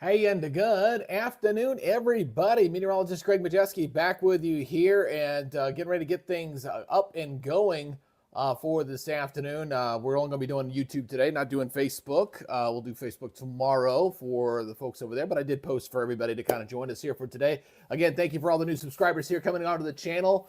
Hey, and good afternoon, everybody. Meteorologist Greg Majeski back with you here and getting ready to get things up and going for this afternoon. We're only going to be doing YouTube today, not doing Facebook. We'll do Facebook tomorrow for the folks over there, but I did post for everybody to kind of join us here for today. Again, thank you for all the new subscribers here coming onto the channel.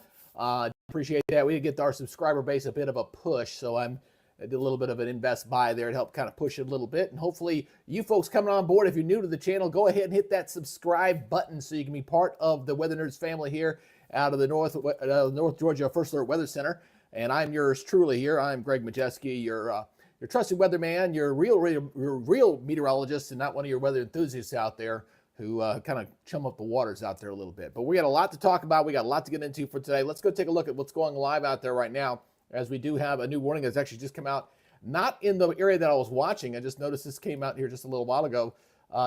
Appreciate that. We did get our subscriber base a bit of a push, so I did a little bit of an invest buy there to help kind of push it a little bit. And hopefully you folks coming on board, if you're new to the channel, go ahead and hit that subscribe button so you can be part of the Weather Nerds family here out of the North Georgia First Alert Weather Center. And I'm yours truly here. I'm Greg Majeski, your trusted weatherman, your real meteorologist, and not one of your weather enthusiasts out there who kind of chum up the waters out there a little bit. But we got a lot to talk about. We got a lot to get into for today. Let's go take a look at what's going live out there right now, as we do have a new warning that's actually just come out, not in the area that I was watching. I just noticed this came out here just a little while ago,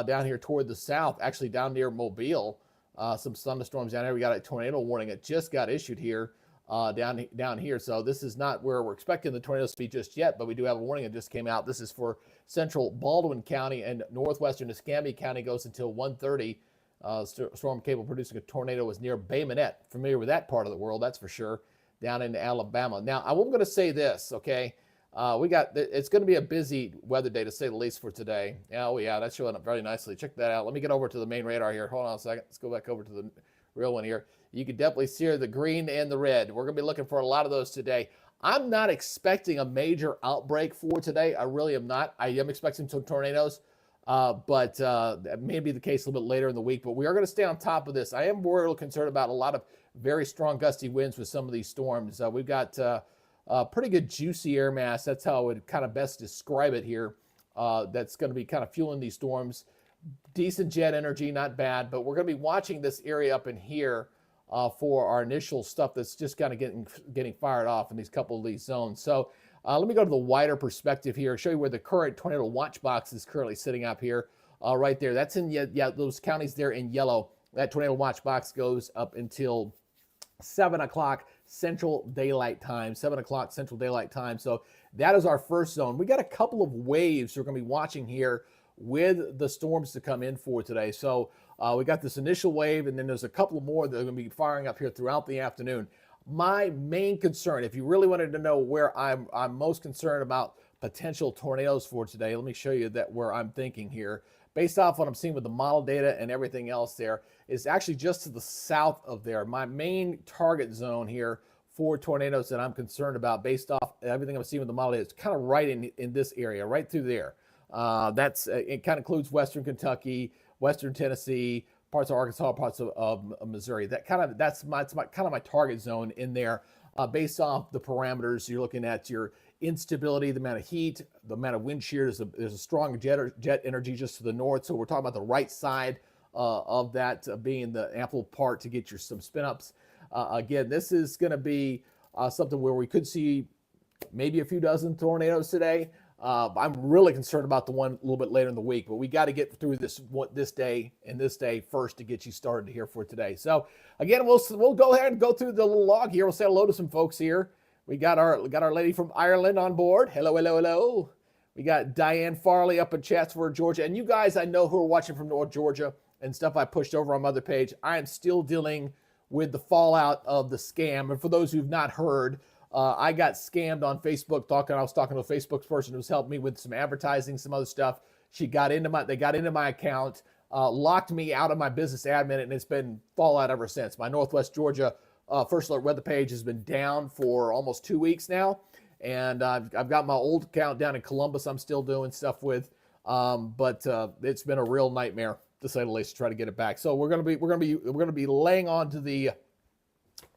down here toward the south, actually down near Mobile. Some thunderstorms down here. We got a tornado warning that just got issued here, down here. So this is not where we're expecting the tornadoes to be just yet, but we do have a warning that just came out. This is for central Baldwin County, and northwestern Escambia County goes until 1:30. Storm cable producing a tornado was near Bay Minette. Familiar with that part of the world, that's for sure. Down into Alabama. Now, I'm going to say this, okay? It's going to be a busy weather day, to say the least, for today. Oh, yeah, that's showing up very nicely. Check that out. Let me get over to the main radar here. Hold on a second. Let's go back over to the real one here. You can definitely see the green and the red. We're going to be looking for a lot of those today. I'm not expecting a major outbreak for today. I really am not. I am expecting some tornadoes, but that may be the case a little bit later in the week. But we are going to stay on top of this. I am more a little concerned about a lot of very strong gusty winds with some of these storms. We've got a pretty good juicy air mass. That's how I would kind of best describe it here. That's going to be kind of fueling these storms. Decent jet energy, not bad, but we're going to be watching this area up in here for our initial stuff that's just kind of getting fired off in these couple of these zones. So let me go to the wider perspective here, show you where the current tornado watch box is currently sitting up here, right there. That's in those counties there in yellow. That tornado watch box goes up until 7 o'clock Central Daylight Time, 7 o'clock Central Daylight Time. So that is our first zone. We got a couple of waves we're going to be watching here with the storms to come in for today. So we got this initial wave, and then there's a couple more that are going to be firing up here throughout the afternoon. My main concern, if you really wanted to know where I'm most concerned about potential tornadoes for today, let me show you that where I'm thinking here. Based off what I'm seeing with the model data and everything else there, is actually just to the south of there. My main target zone here for tornadoes that I'm concerned about, based off everything I'm seeing with the model data, is kind of right in this area, right through there. It kind of includes western Kentucky, western Tennessee, parts of Arkansas, parts of Missouri. That's my target zone in there, based off the parameters. You're looking at your instability, the amount of heat, the amount of wind shear. There's a strong jet energy just to the north. So we're talking about the right side of that being the ample part to get some spin ups. Again, this is going to be something where we could see maybe a few dozen tornadoes today. I'm really concerned about the one a little bit later in the week, but we got to get through this day and this day first to get you started here for today. So again, we'll go ahead and go through the little log here. We'll say hello to some folks here. We got our lady from Ireland on board. Hello, hello, hello. We got Diane Farley up in Chatsworth, Georgia. And you guys I know who are watching from North Georgia and stuff I pushed over on my other page, I am still dealing with the fallout of the scam. And for those who've not heard, I got scammed on Facebook. I was talking to a Facebook person who's helped me with some advertising, some other stuff. They got into my account, locked me out of my business admin, and it's been fallout ever since. My Northwest Georgia First Alert weather page has been down for almost 2 weeks now, and I've got my old account down in Columbus. I'm still doing stuff with, but it's been a real nightmare, to say the least, to try to get it back. So we're gonna be laying on to the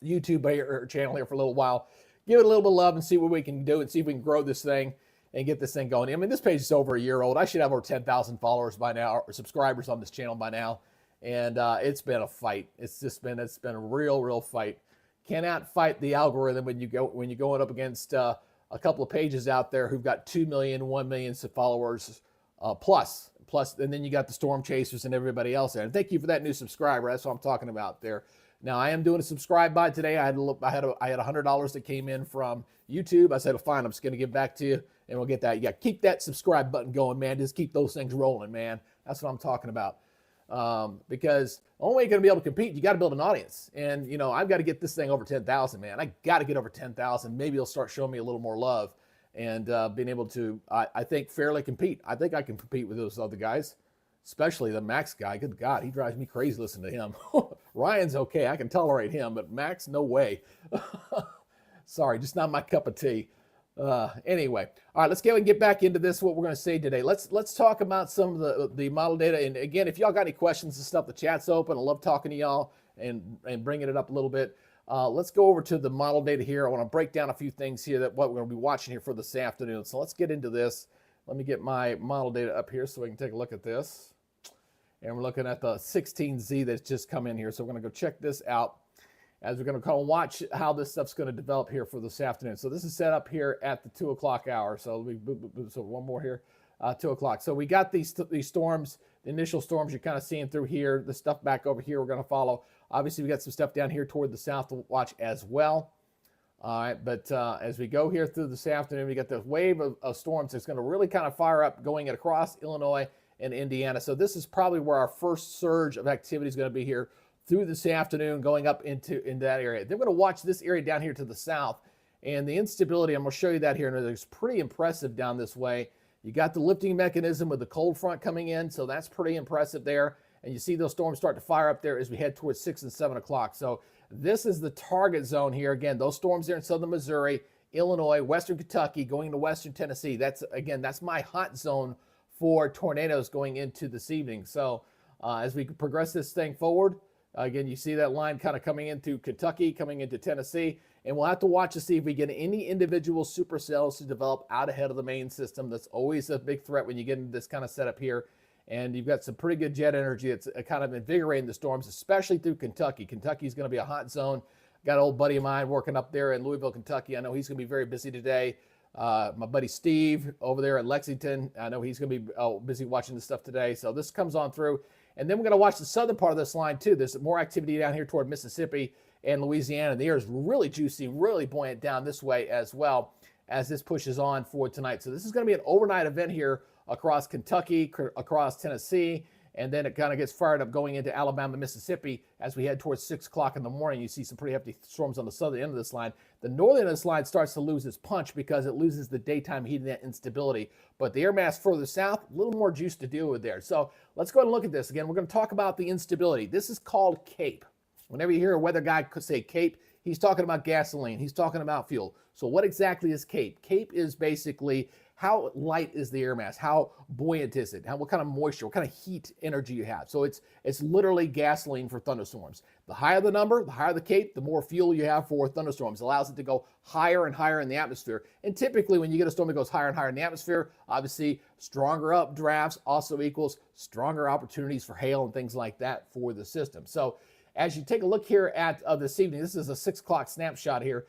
YouTube channel here for a little while. Give it a little bit of love and see what we can do, and see if we can grow this thing and get this thing going. I mean, this page is over a year old. I should have over 10,000 followers by now, or subscribers on this channel by now. And it's been a fight. It's been a real fight. Cannot fight the algorithm when you're going up against a couple of pages out there who've got 2 million, 1 million followers plus, and then you got the storm chasers and everybody else there. And thank you for that new subscriber. That's what I'm talking about there. Now, I am doing a subscribe buy today. I had $100 that came in from YouTube. I said, well, fine, I'm just going to give back to you and we'll get that. Yeah, keep that subscribe button going, man. Just keep those things rolling, man. That's what I'm talking about. Because the only way you're going to be able to compete, you got to build an audience. And, you know, I've got to get this thing over 10,000, man. I got to get over 10,000. Maybe you'll start showing me a little more love and being able to, I think, fairly compete. I think I can compete with those other guys, especially the Max guy. Good God, he drives me crazy listening to him. Ryan's okay. I can tolerate him, but Max, no way. Sorry, just not my cup of tea. Anyway, all right, let's go and get back into this, what we're going to say today. Let's talk about some of the model data. And again, if y'all got any questions and stuff, the chat's open. I love talking to y'all and bringing it up a little bit. Let's go over to the model data here. I want to break down a few things here that what we're going to be watching here for this afternoon. So let's get into this. Let me get my model data up here so we can take a look at this. And we're looking at the 16Z that's just come in here. So we're going to go check this out as we're going to kind of watch how this stuff's going to develop here for this afternoon. So this is set up here at the 2 o'clock hour. So so one more here, 2 o'clock. So we got these storms, the initial storms you're kind of seeing through here. The stuff back over here we're going to follow. Obviously, we got some stuff down here toward the south to watch as well. All right, but as we go here through this afternoon, we got the wave of storms that's going to really kind of fire up going across Illinois and Indiana. So this is probably where our first surge of activity is going to be here through this afternoon, going up into that area. Then we're going to watch this area down here to the south, and the instability, I'm going to show you that here, and it's pretty impressive down this way. You got the lifting mechanism with the cold front coming in, so that's pretty impressive there. And you see those storms start to fire up there as we head towards 6 and 7 o'clock. So this is the target zone here. Again, those storms there in southern Missouri, Illinois, western Kentucky, going into western Tennessee. That's my hot zone for tornadoes going into this evening. So as we progress this thing forward, again, you see that line kind of coming into Kentucky, coming into Tennessee, and we'll have to watch to see if we get any individual supercells to develop out ahead of the main system. That's always a big threat when you get into this kind of setup here. And you've got some pretty good jet energy that's kind of invigorating the storms, especially through Kentucky. Kentucky's going to be a hot zone. Got an old buddy of mine working up there in Louisville, Kentucky. I know he's going to be very busy today. My buddy Steve over there in Lexington, I know he's going to be busy watching this stuff today. So this comes on through. And then we're going to watch the southern part of this line, too. There's more activity down here toward Mississippi and Louisiana. The air is really juicy, really buoyant down this way as well as this pushes on for tonight. So this is going to be an overnight event here across Kentucky, across Tennessee, and then it kind of gets fired up going into Alabama, Mississippi as we head towards 6 o'clock in the morning. You see some pretty hefty storms on the southern end of this line. The northern end of this line starts to lose its punch because it loses the daytime heat and that instability. But the air mass further south, a little more juice to deal with there. So let's go ahead and look at this. Again, we're going to talk about the instability. This is called CAPE. Whenever you hear a weather guy say CAPE, he's talking about gasoline. He's talking about fuel. So what exactly is CAPE? CAPE is basically how light is the air mass? How buoyant is it? What kind of moisture, what kind of heat energy you have? So it's literally gasoline for thunderstorms. The higher the number, the higher the CAPE, the more fuel you have for thunderstorms. It allows it to go higher and higher in the atmosphere. And typically when you get a storm that goes higher and higher in the atmosphere, obviously stronger updrafts also equals stronger opportunities for hail and things like that for the system. So as you take a look here at this evening, this is a 6 o'clock snapshot here.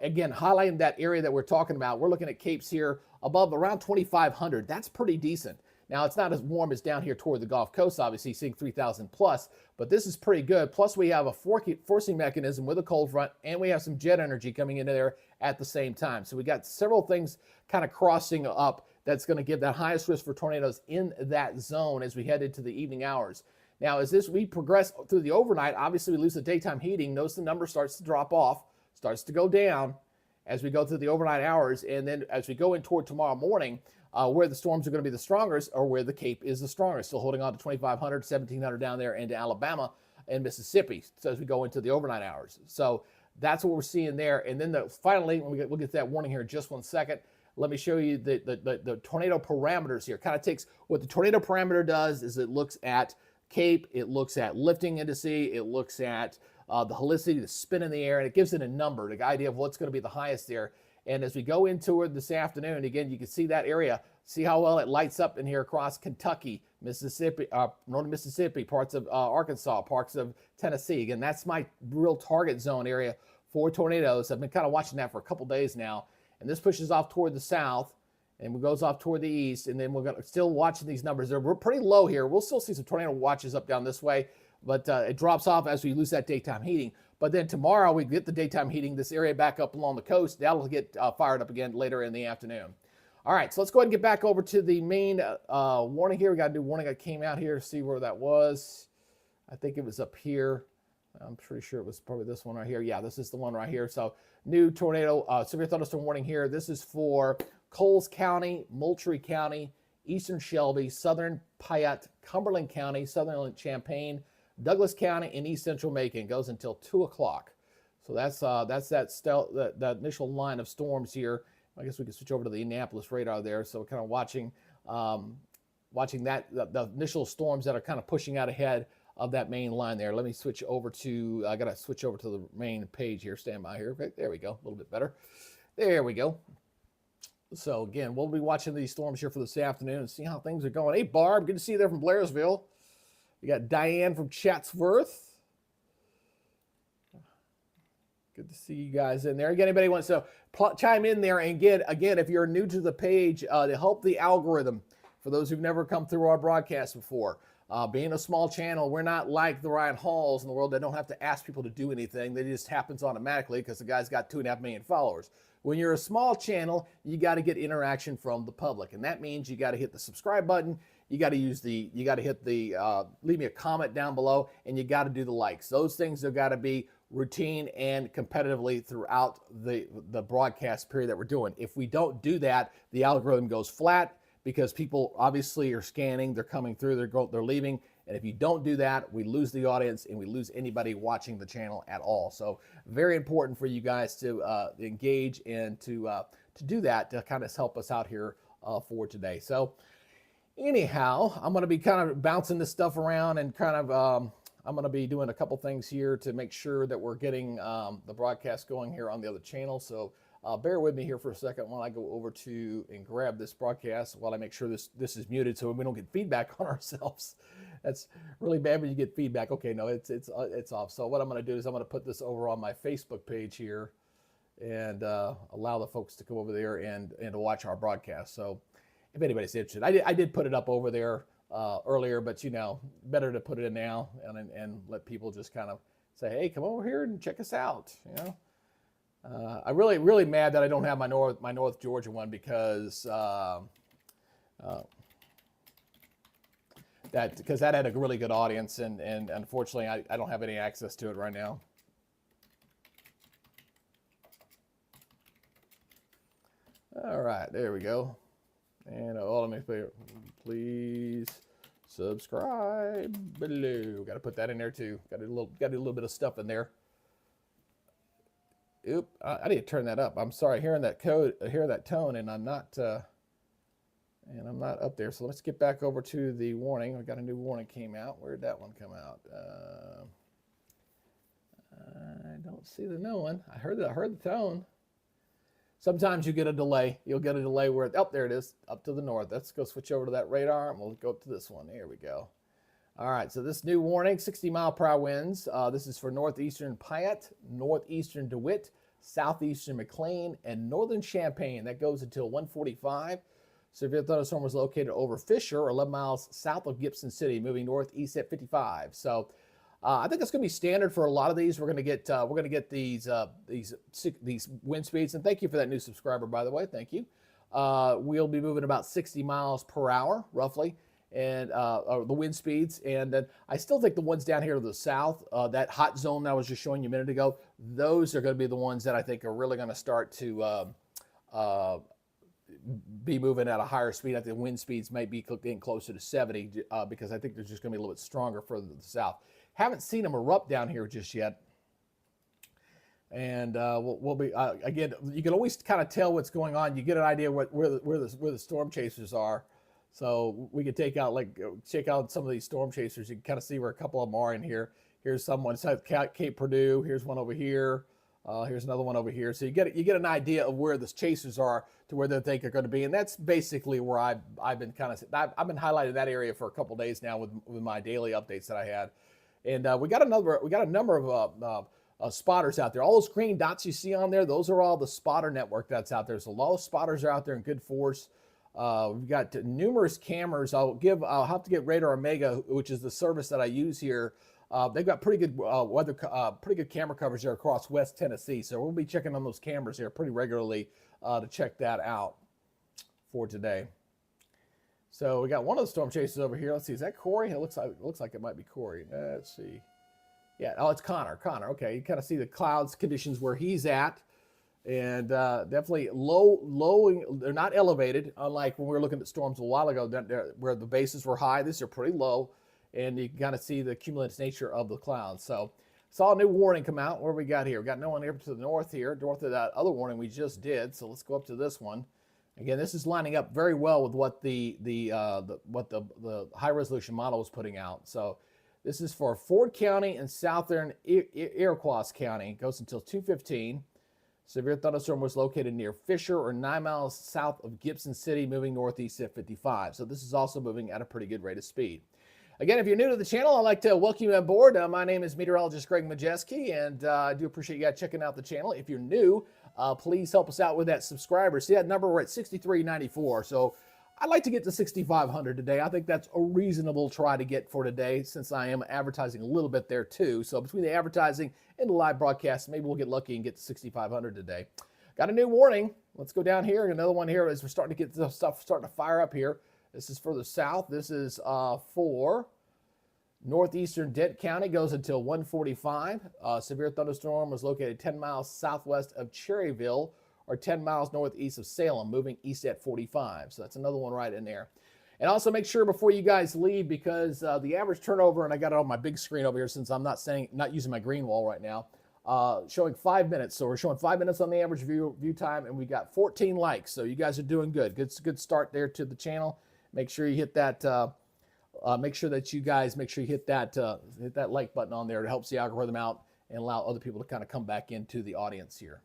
Again, highlighting that area that we're talking about, we're looking at CAPEs here above around 2,500. That's pretty decent. Now, it's not as warm as down here toward the Gulf Coast, obviously, seeing 3,000 plus, but this is pretty good. Plus, we have a forcing mechanism with a cold front, and we have some jet energy coming into there at the same time. So we got several things kind of crossing up that's going to give that highest risk for tornadoes in that zone as we head into the evening hours. Now, as we progress through the overnight, obviously, we lose the daytime heating. Notice the number starts to drop off, starts to go down as we go through the overnight hours. And then as we go in toward tomorrow morning, where the storms are going to be the strongest or where the CAPE is the strongest. Still holding on to 2,500, 1,700 down there into Alabama and Mississippi. So as we go into the overnight hours. So that's what we're seeing there. And then finally, we'll get that warning here in just 1 second. Let me show you the tornado parameters here. Kind of takes what the tornado parameter does is it looks at CAPE, it looks at lifting indice, it looks at the helicity, the spin in the air, and it gives it a number, the idea of what's going to be the highest there. And as we go into it this afternoon, again, you can see that area. See how well it lights up in here across Kentucky, Mississippi, northern Mississippi, parts of Arkansas, parts of Tennessee. Again, that's my real target zone area for tornadoes. I've been kind of watching that for a couple days now. And this pushes off toward the south and goes off toward the east. And then we're going to still watching these numbers. We're pretty low here. We'll still see some tornado watches up down this way, but it drops off as we lose that daytime heating. But then tomorrow we get the daytime heating, this area back up along the coast. That'll get fired up again later in the afternoon. All right, so let's go ahead and get back over to the main warning here. We got a new warning that came out here. See where that was. I think it was up here. I'm pretty sure it was probably this one right here. Yeah, this is the one right here. So new tornado, severe thunderstorm warning here. This is for Coles County, Moultrie County, Eastern Shelby, Southern Piatt, Cumberland County, Southern Champaign, Douglas County, and East Central Macon. Goes until 2 o'clock. So that's that initial line of storms here. I guess we can switch over to the Indianapolis radar there. So we're kind of watching the initial storms that are kind of pushing out ahead of that main line there. Let me switch over to, I got to switch over to the main page here. Stand by here. Okay, there we go. A little bit better. There we go. So again, we'll be watching these storms here for this afternoon and see how things are going. Hey, Barb, good to see you there from Blairsville. We got Diane from Chatsworth. Good to see you guys in there. Again, anybody wants to chime in there, and again, if you're new to the page, to help the algorithm, for those who've never come through our broadcast before, being a small channel, we're not like the Ryan Halls in the world that don't have to ask people to do anything. That just happens automatically because the guy's got 2.5 million followers. When you're a small channel, you got to get interaction from the public, and that means you got to hit the subscribe button. You got to hit the leave me a comment down below, and you got to do the likes. Those things have got to be routine and competitively throughout the broadcast period that we're doing. If we don't do that, the algorithm goes flat because people obviously are scanning, they're coming through, they're leaving, and if you don't do that, we lose the audience and we lose anybody watching the channel at all. So very important for you guys to engage and to do that to kind of help us out here for today. So anyhow, I'm going to be kind of bouncing this stuff around and kind of I'm going to be doing a couple things here to make sure that we're getting the broadcast going here on the other channel. So bear with me here for a second while I go over to and grab this broadcast while I make sure this is muted so we don't get feedback on ourselves. That's really bad when you get feedback. Okay, no, it's off. So what I'm going to do is I'm going to put this over on my Facebook page here and allow the folks to come over there and to watch our broadcast. So if anybody's interested, I did put it up over there earlier, but you know, better to put it in now and let people just kind of say, hey, come over here and check us out. You know, I'm really mad that I don't have my North Georgia one because that had a really good audience, and unfortunately I don't have any access to it right now. All right, there we go. And let me please subscribe below. Got to put that in there too. Got a little bit of stuff in there. Oop, I need to turn that up. I'm sorry, hearing that tone, and I'm not up there. So let's get back over to the warning. We got a new warning came out. Where did that one come out? I don't see the new one. I heard the tone. Sometimes you get a delay. You'll get a delay where, oh, there it is, up to the north. Let's go switch over to that radar, and we'll go up to this one. There we go. All right, so this new warning, 60-mile-per-hour winds. This is for northeastern Piatt, northeastern DeWitt, southeastern McLean, and northern Champaign. That goes until 1:45. Severe thunderstorm was located over Fisher, 11 miles south of Gibson City, moving northeast at 55. So I think that's going to be standard for a lot of these. We're going to get these wind speeds, and thank you for that new subscriber, by the way. Thank you. We'll be moving about 60 miles per hour, roughly, and the wind speeds. And then I still think the ones down here to the south, that hot zone that I was just showing you a minute ago, those are going to be the ones that I think are really going to start to be moving at a higher speed. I think the wind speeds might be getting closer to 70 because I think they're just going to be a little bit stronger further to the south. Haven't seen them erupt down here just yet. And we'll be, again, you can always kind of tell what's going on. You get an idea where the storm chasers are. So we could check out some of these storm chasers. You can kind of see where a couple of them are in here. Here's someone, Cape Purdue. Here's one over here. Here's another one over here. So you get an idea of where the chasers are to where they think are going to be, and that's basically where I've been highlighting that area for a couple of days now with my daily updates that I had. And we got a number of spotters out there. All those green dots you see on there, those are all the spotter network that's out there. So a lot of spotters are out there in good force. We've got numerous cameras. I'll have to get Radar Omega, which is the service that I use here. They've got pretty good pretty good camera coverage there across West Tennessee. So we'll be checking on those cameras here pretty regularly to check that out. for today. So we got one of the storm chasers over here. Let's see, is that Corey? It looks like it might be Corey. Let's see. Yeah, oh, it's Connor. Connor, okay. You kind of see the clouds conditions where he's at. And definitely low, they're not elevated, unlike when we were looking at storms a while ago where the bases were high. These are pretty low, and you can kind of see the cumulative nature of the clouds. So saw a new warning come out. What do we got here? We got no one here to the north here, north of that other warning we just did. So let's go up to this one. Again, this is lining up very well with what the high resolution model was putting out. So this is for Ford County and southern Iroquois County. It goes until 2:15. Severe thunderstorm was located near Fisher or 9 miles south of Gibson City, moving northeast at 55. So this is also moving at a pretty good rate of speed. Again, if you're new to the channel, I'd like to welcome you on board. My name is meteorologist Greg Majeski, and I do appreciate you guys checking out the channel. If you're new, please help us out with that subscriber. See that number? We're at 6,394. So I'd like to get to 6,500 today. I think that's a reasonable try to get for today, since I am advertising a little bit there too. So between the advertising and the live broadcast, maybe we'll get lucky and get to 6,500 today. Got a new warning. Let's go down here. Another one here as we're starting to get the stuff starting to fire up here. This is further south. This is for northeastern Dent County, goes until 1:45. Severe thunderstorm was located 10 miles southwest of Cherryville, or 10 miles northeast of Salem, moving east at 45. So that's another one right in there. And also make sure before you guys leave, because the average turnover, and I got it on my big screen over here since I'm not using my green wall right now, showing 5 minutes. So we're showing 5 minutes on the average view time, and we got 14 likes. So you guys are doing good. Good start there to the channel. Make sure you hit that. Make sure you hit that like button on there. It helps the algorithm out and allow other people to kind of come back into the audience here.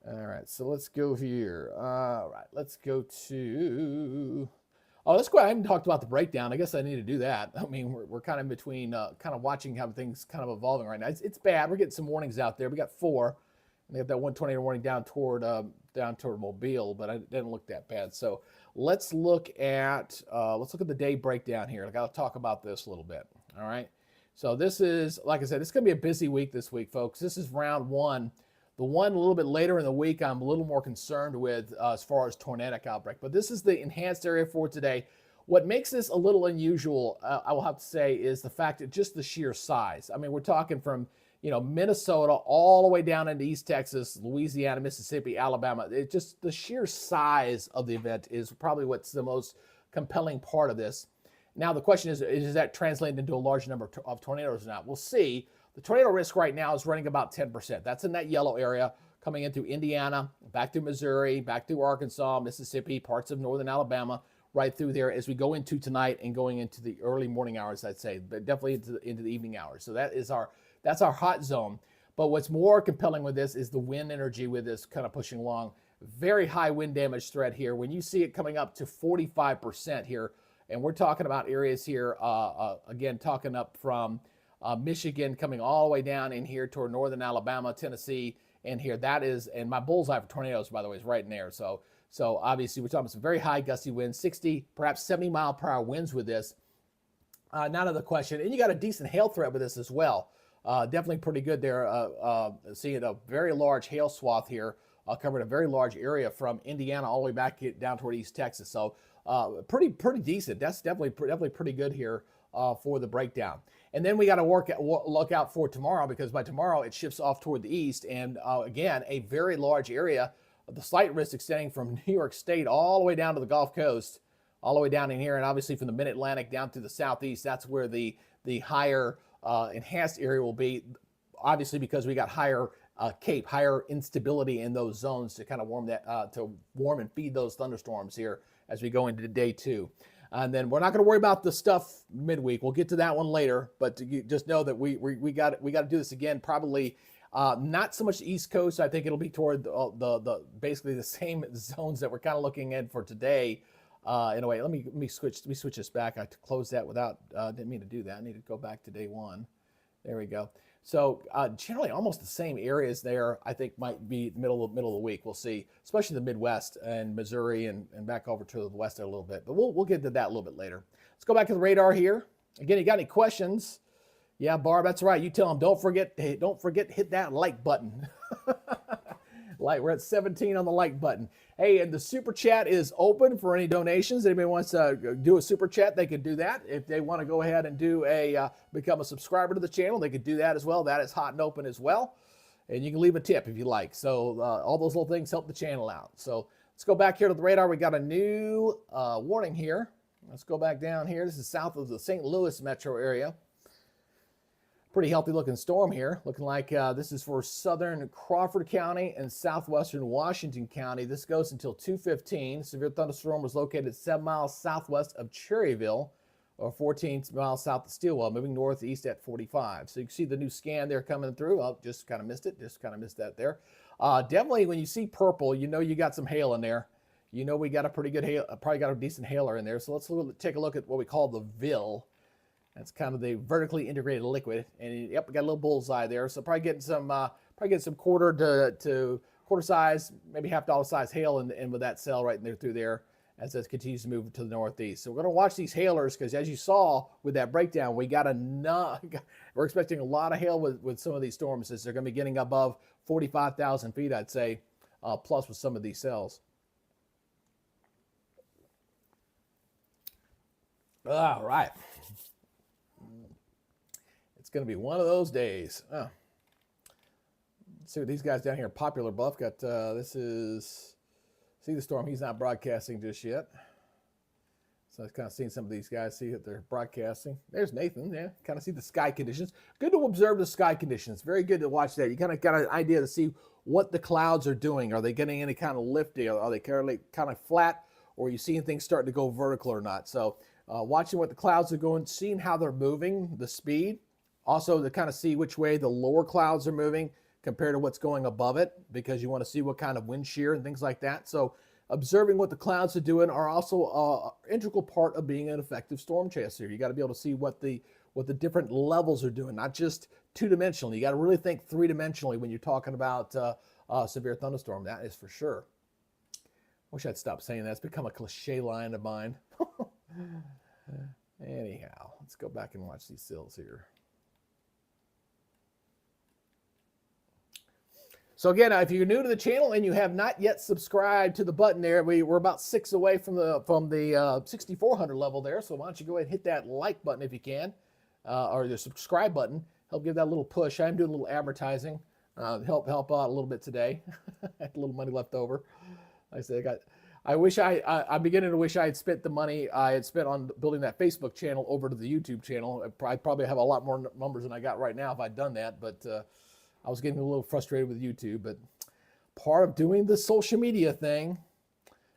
All right, so let's go here. All right, let's go to, let's go. I haven't talked about the breakdown. I guess I need to do that. I mean, we're kind of in between, kind of watching how things kind of evolving right now. It's bad. We're getting some warnings out there. We got 4. And they got that 1 tornado warning down toward Mobile, but it didn't look that bad. So let's look at the day breakdown here. I got to talk about this a little bit. All right. So this is, like I said, it's going to be a busy week this week, folks. This is round 1. The one a little bit later in the week I'm a little more concerned with as far as tornadic outbreak. But this is the enhanced area for today. What makes this a little unusual, I will have to say, is the fact that just the sheer size. I mean, we're talking from, Minnesota all the way down into East Texas, Louisiana, Mississippi, Alabama. It's just the sheer size of the event is probably what's the most compelling part of this. Now, the question is that translated into a large number of tornadoes or not? We'll see. The tornado risk right now is running about 10%. That's in that yellow area, coming in through Indiana, back through Missouri, back through Arkansas, Mississippi, parts of northern Alabama, right through there as we go into tonight and going into the early morning hours, I'd say, but definitely into the evening hours. So that's our hot zone. But what's more compelling with this is the wind energy with this kind of pushing along. Very high wind damage threat here. When you see it coming up to 45% here, and we're talking about areas here, again, talking up from Michigan, coming all the way down in here toward northern Alabama, Tennessee, and here and my bullseye for tornadoes, by the way, is right in there. So obviously we're talking about some very high gusty winds, 60, perhaps 70 mile per hour winds with this. Not another question. And you got a decent hail threat with this as well. Definitely pretty good there. Seeing a very large hail swath here, covering a very large area from Indiana all the way back down toward East Texas. So pretty decent. That's definitely pretty good here for the breakdown. And then we got to look out for tomorrow, because by tomorrow it shifts off toward the east. And again, a very large area, the slight risk extending from New York State all the way down to the Gulf Coast, all the way down in here. And obviously from the mid-Atlantic down to the southeast, that's where the higher enhanced area will be, obviously because we got higher higher instability in those zones to kind of warm and feed those thunderstorms here as we go into day 2. And then we're not going to worry about the stuff midweek. We'll get to that one later, but just know that we got to do this again. Probably not so much the East Coast. I think it'll be toward the basically the same zones that we're kind of looking at for today. In a way, let me switch this back. I closed that without didn't mean to do that. I need to go back to day 1. There we go. So generally almost the same areas there, I think might be middle of the week. We'll see, especially the Midwest and Missouri and back over to the west there a little bit. But we'll get to that a little bit later. Let's go back to the radar here. Again, you got any questions? Yeah, Barb, that's right. You tell them, don't forget to hit that like button. Like, we're at 17 on the like button. Hey, and the super chat is open for any donations. Anybody wants to do a super chat, they can do that. If they want to go ahead and do become a subscriber to the channel, they could do that as well. That is hot and open as well. And you can leave a tip if you like. So all those little things help the channel out. So let's go back here to the radar. We got a new warning here. Let's go back down here. This is south of the St. Louis metro area. Pretty healthy looking storm here. Looking like this is for southern Crawford County and southwestern Washington County. This goes until 2:15. Severe thunderstorm was located 7 miles southwest of Cherryville, or 14 miles south of Stilwell, moving northeast at 45. So you can see the new scan there coming through. Oh, just kind of missed it. Just kind of missed that there. Definitely when you see purple, you know you got some hail in there. You know we got a pretty good hail, probably got a decent hailer in there. So let's take a look at what we call the VIL. That's kind of the vertically integrated liquid, and yep, we got a little bullseye there. So probably getting some quarter to quarter size, maybe $half size hail in with that cell right in there through there as it continues to move to the northeast. So we're going to watch these hailers because, as you saw with that breakdown, we're expecting a lot of hail with some of these storms as they're going to be getting above 45,000 feet, I'd say, plus with some of these cells. All right. It's going to be one of those days. Oh. Let's see what these guys down here, Popular Bluff, got. This is, see the storm. He's not broadcasting just yet. So I've kind of seen some of these guys, see that they're broadcasting. There's Nathan, yeah. Kind of see the sky conditions. Good to observe the sky conditions. Very good to watch that. You kind of got an idea to see what the clouds are doing. Are they getting any kind of lifting? Are they kind of flat? Or are you seeing things starting to go vertical or not? So watching what the clouds are going, seeing how they're moving, the speed. Also to kind of see which way the lower clouds are moving compared to what's going above it, because you want to see what kind of wind shear and things like that. So observing what the clouds are doing are also an integral part of being an effective storm chaser. You got to be able to see what the different levels are doing, not just two-dimensionally. You got to really think three-dimensionally when you're talking about severe thunderstorm. That is for sure. Wish I'd stop saying that. It's become a cliche line of mine. Anyhow, let's go back and watch these sills here. So again, if you're new to the channel and you have not yet subscribed to the button there, we're about 6 away from the 6,400 level there. So why don't you go ahead and hit that like button if you can, or the subscribe button. Help give that a little push. I'm doing a little advertising, help out a little bit today. I had a little money left over. Like I said, I'm beginning to wish I had spent the money I had spent on building that Facebook channel over to the YouTube channel. I'd probably have a lot more numbers than I got right now if I'd done that, but I was getting a little frustrated with YouTube. But part of doing the social media thing,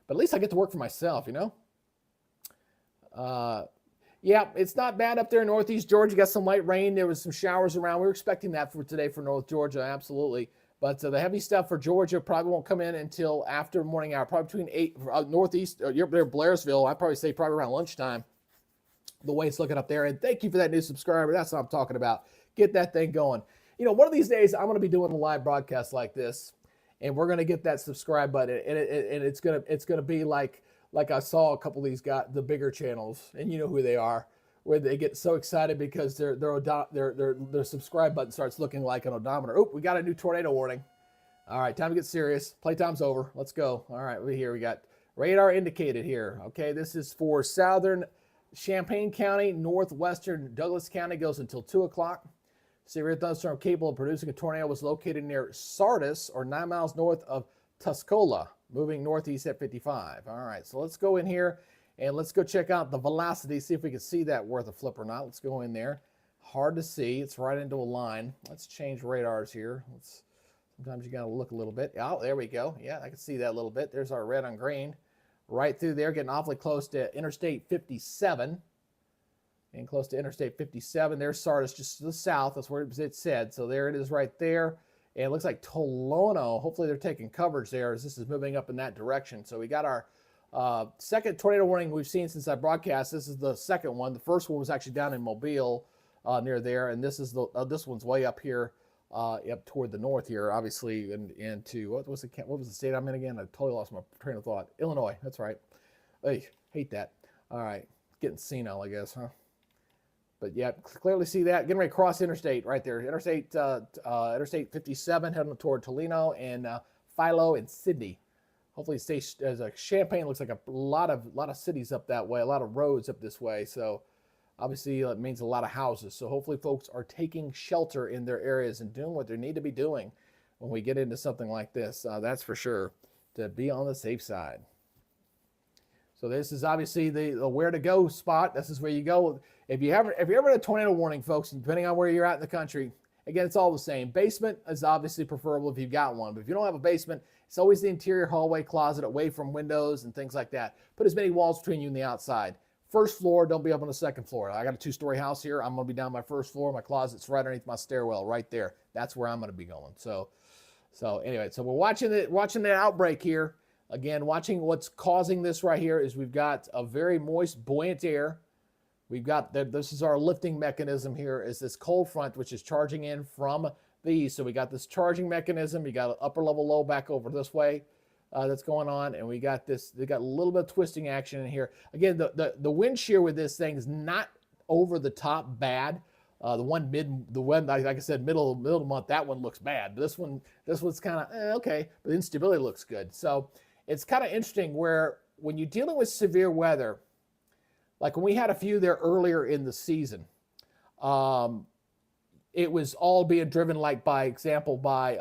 but at least I get to work for myself, you know? Yeah, it's not bad up there in Northeast Georgia. Got some light rain. There was some showers around. We were expecting that for today for North Georgia, absolutely. But the heavy stuff for Georgia probably won't come in until after morning hour, probably between 8, Northeast, you're up there, Blairsville. I'd probably say probably around lunchtime, the way it's looking up there. And thank you for that new subscriber. That's what I'm talking about. Get that thing going. You know, one of these days, I'm going to be doing a live broadcast like this, and we're going to get that subscribe button, and it's going to be like I saw a couple of these guys, the bigger channels, and you know who they are, where they get so excited because their subscribe button starts looking like an odometer. Oh, we got a new tornado warning. All right, time to get serious. Playtime's over. Let's go. All right, over here we got radar indicated here. Okay, this is for southern Champaign County, northwestern Douglas County, goes until 2 o'clock. Severe thunderstorm capable of producing a tornado was located near Sardis, or 9 miles north of Tuscola, moving northeast at 55. All right, so let's go in here and let's go check out the velocity, see if we can see that worth a flip or not. Let's go in there. Hard to see. It's right into a line. Let's change radars here. Sometimes you got to look a little bit. Oh, there we go. Yeah, I can see that a little bit. There's our red on green. Right through there, getting awfully close to Interstate 57. And close to Interstate 57. There's Sardis just to the south. That's where it said. So there it is right there. And it looks like Tolono. Hopefully they're taking coverage there as this is moving up in that direction. So we got our second tornado warning we've seen since I broadcast. This is the second one. The first one was actually down in Mobile near there. And this is this one's way up here, up toward the north here, obviously, and to, what was the state I'm in again? I totally lost my train of thought. Illinois, that's right. Hey, hate that. All right, getting senile, I guess, huh? But yeah, clearly see that. Getting ready to cross interstate right there. Interstate 57 heading toward Tolino, and Philo, and Sydney. Hopefully, it stays as a Champaign looks like a lot of cities up that way, a lot of roads up this way. So obviously, it means a lot of houses. So hopefully, folks are taking shelter in their areas and doing what they need to be doing when we get into something like this. That's for sure, to be on the safe side. So this is obviously the where to go spot. This is where you go if you're ever in a tornado warning, folks. Depending on where you're at in the country, again, it's all the same. Basement is obviously preferable if you've got one, but if you don't have a basement, it's always the interior hallway closet away from windows and things like that. Put as many walls between you and the outside. First floor, don't be up on the second floor. I got a 2-story house here. I'm going to be down my first floor. My closet's right underneath my stairwell, right there. That's where I'm going to be going. So anyway, so we're watching the outbreak here. Again, watching what's causing this right here is we've got a very moist, buoyant air. We've got this is our lifting mechanism here, is this cold front, which is charging in from the east. So we got this charging mechanism. You got an upper level low back over this way that's going on, and we got this. They got a little bit of twisting action in here. Again, the wind shear with this thing is not over the top bad. The one like I said, middle of the month, that one looks bad. But this one's kind of okay, but the instability looks good. So it's kind of interesting where when you're dealing with severe weather, like when we had a few there earlier in the season, it was all being driven, like by example, by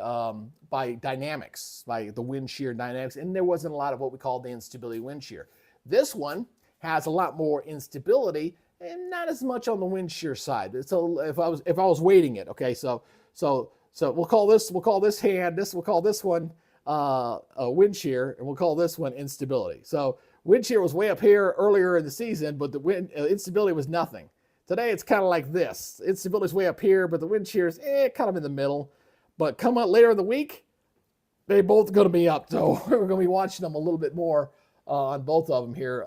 dynamics, by the wind shear dynamics, and there wasn't a lot of what we call the instability wind shear. This one has a lot more instability and not as much on the wind shear side. So if I was weighting it, okay, so we'll call this hand, we'll call this one wind shear, and we'll call this one instability. So wind shear was way up here earlier in the season, but the wind instability was nothing. Today it's kind of like this. Instability is way up here, but the wind shear is kind of in the middle. But come up later in the week, they're both going to be up. So we're going to be watching them a little bit more on both of them here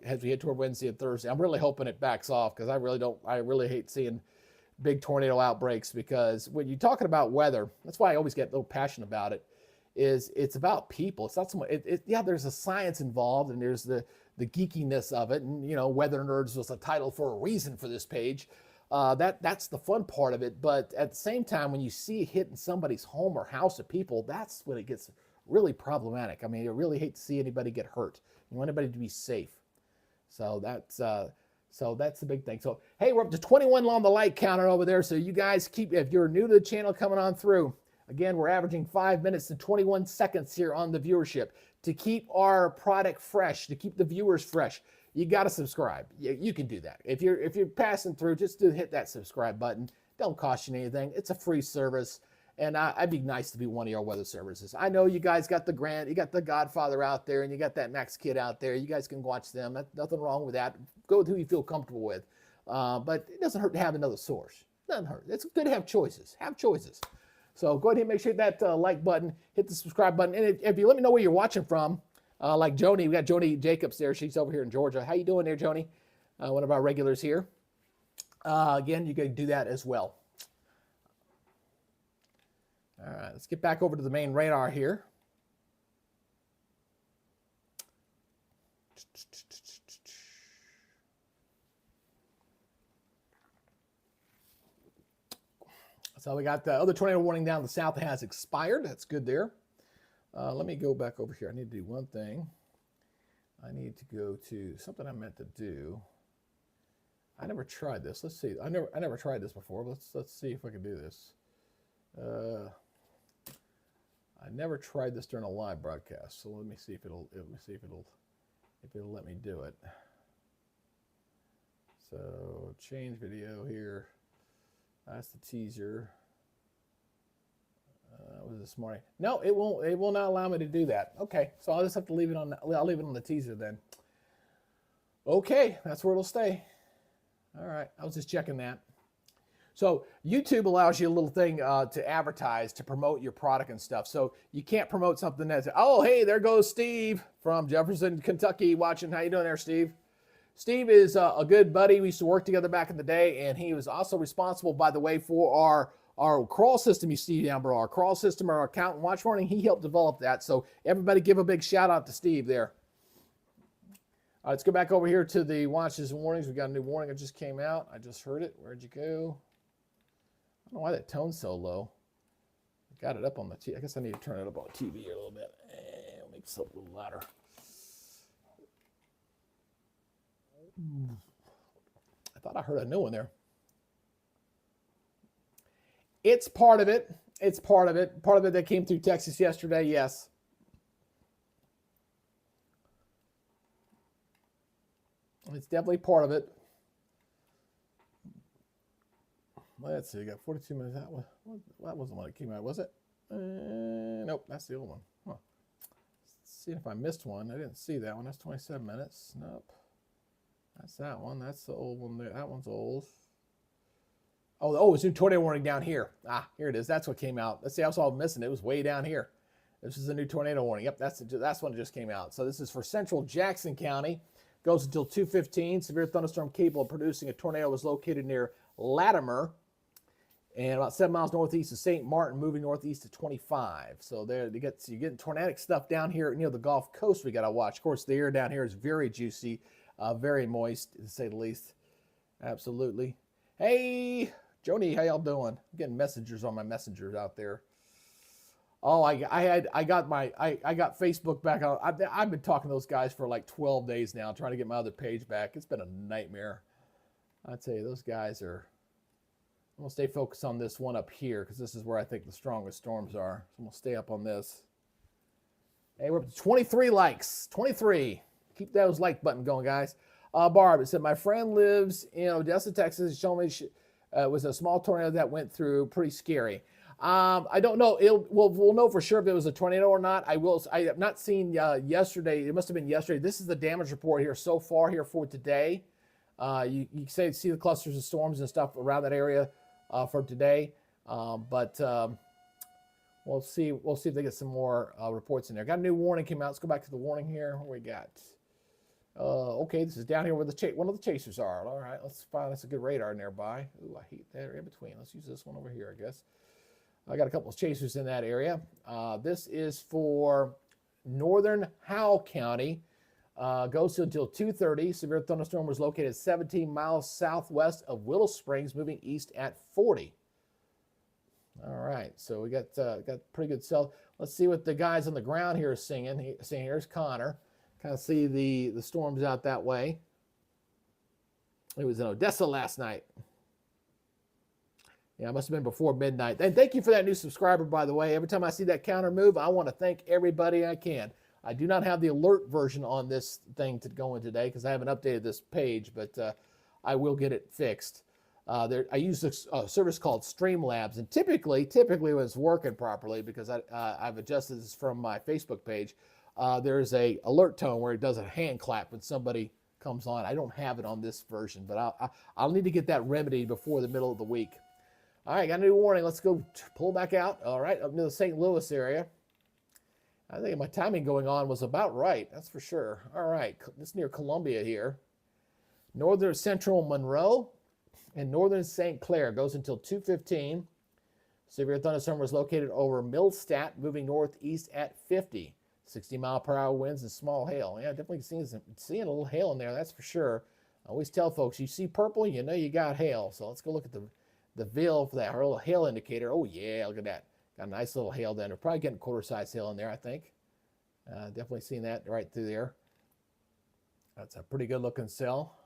as we head toward Wednesday and Thursday. I'm really hoping it backs off because I really hate seeing big tornado outbreaks, because when you're talking about weather, that's why I always get a little passionate about it. It's about people. It's not so much. Yeah, there's a science involved, and there's the geekiness of it, and Weather Nerds was a title for a reason for this page. That's the fun part of it. But at the same time, when you see it hitting somebody's home or house of people, that's when it gets really problematic. I mean, I really hate to see anybody get hurt. You want anybody to be safe. So that's the big thing. So hey, we're up to 21 on the light counter over there. So you guys if you're new to the channel coming on through. Again, we're averaging 5 minutes and 21 seconds here on the viewership. To keep our product fresh, to keep the viewers fresh, you got to subscribe. You can do that. If you're passing through, just hit that subscribe button. Don't cost you anything. It's a free service, and I'd be nice to be one of your weather services. I know you guys got the Grant, you got the Godfather out there, and you got that Max Kid out there. You guys can watch them. Nothing wrong with that. Go with who you feel comfortable with. But it doesn't hurt to have another source. It doesn't hurt. It's good to have choices. Have choices. So go ahead and make sure you hit that like button, hit the subscribe button. And if you let me know where you're watching from, like Joni, we got Joni Jacobs there. She's over here in Georgia. How you doing there, Joni? One of our regulars here. Again, you can do that as well. All right, let's get back over to the main radar here. So we got the other tornado warning down the south has expired. That's good there. Let me go back over here. I need to do one thing. I need to go to something I meant to do. I never tried this. Let's see. I never tried this before. Let's see if I can do this. I never tried this during a live broadcast. So let me see if it'll let me do it. So change video here. That's the teaser. Was this morning? No, it won't. It will not allow me to do that. Okay, so I'll just have to leave it on. I'll leave it on the teaser then. Okay, that's where it'll stay. All right, I was just checking that. So YouTube allows you a little thing to advertise, to promote your product and stuff. So you can't promote something that's, oh, hey, there goes Steve from Jefferson, Kentucky, watching. How you doing there, Steve? Steve is a good buddy. We used to work together back in the day, and he was also responsible, by the way, for our crawl system you see down below. Our crawl system, our account and watch warning, he helped develop that. So everybody give a big shout out to Steve there. All right, let's go back over here to the watches and warnings. We got a new warning that just came out. I just heard it. Where'd you go? I don't know why that tone's so low. got it up on the TV. I guess I need to turn it up on the TV here a little bit. And make this up a little louder. I thought I heard a new one there. It's part of it. It's part of it. Part of it that came through Texas yesterday, yes. It's definitely part of it. Let's see, we got 42 minutes. That wasn't the one that came out, was it? Nope, that's the old one. Huh. Let's see if I missed one. I didn't see that one. That's 27 minutes. Nope. That's that one. That's the old one there. That one's old. Oh, it's a new tornado warning down here. Ah, here it is. That's what came out. Let's see, I was all missing. It was way down here. This is a new tornado warning. Yep, that's one that just came out. So this is for central Jackson County. Goes until 2:15. Severe thunderstorm capable of producing a tornado was located near Latimer and about 7 miles northeast of St. Martin, moving northeast to 25. So there you're getting tornadic stuff down here near the Gulf Coast we got to watch. Of course, the air down here is very juicy, very moist, to say the least. Absolutely. Hey, Joni, how y'all doing? I'm getting messengers on my messengers out there. Oh, I got Facebook back on. I've been talking to those guys for like 12 days now, trying to get my other page back. It's been a nightmare. I tell you, those guys are. I'm gonna stay focused on this one up here because this is where I think the strongest storms are. So I'm gonna stay up on this. Hey, we're up to 23 likes. 23. Keep those like button going, guys. Barb, it said my friend lives in Odessa, Texas. Showing me it was a small tornado that went through. Pretty scary. I don't know. We'll know for sure if it was a tornado or not. I have not seen yesterday. It must have been yesterday. This is the damage report here so far here for today. You see the clusters of storms and stuff around that area for today. But we'll see if they get some more reports in there. Got a new warning came out. Let's go back to the warning here. What we got? Okay, this is down here where one of the chasers are. All right, let's find us a good radar nearby. Ooh, I hate that in between. Let's use this one over here, I guess. I got a couple of chasers in that area. This is for northern Howe County. Goes until 2:30. Severe thunderstorm was located 17 miles southwest of Willow Springs, moving east at 40. All right, so we got pretty good cell. Let's see what the guys on the ground here are singing. Here's Connor. Kind of see the storms out that way. It was in Odessa last night. Yeah, it must have been before midnight. And thank you for that new subscriber, by the way. Every time I see that counter move, I want to thank everybody I can. I do not have the alert version on this thing to go in today because I haven't updated this page, but I will get it fixed. I use a service called Streamlabs, and typically when it's working properly, because I've adjusted this from my Facebook page, there's a alert tone where it does a hand clap when somebody comes on. I don't have it on this version, but I'll need to get that remedied before the middle of the week. All right, got a new warning. Let's go pull back out. All right, up near the St. Louis area. I think my timing going on was about right. That's for sure. All right, this is near Columbia here. Northern Central Monroe and northern St. Clair goes until 2:15. Severe thunderstorm was located over Millstadt, moving northeast at 50. 60-mile-per-hour winds and small hail. Yeah, definitely seeing a little hail in there, that's for sure. I always tell folks, you see purple, you know you got hail. So let's go look at the VIL for that little hail indicator. Oh, yeah, look at that. Got a nice little hail down there. Probably getting quarter-size hail in there, I think. Definitely seeing that right through there. That's a pretty good-looking cell.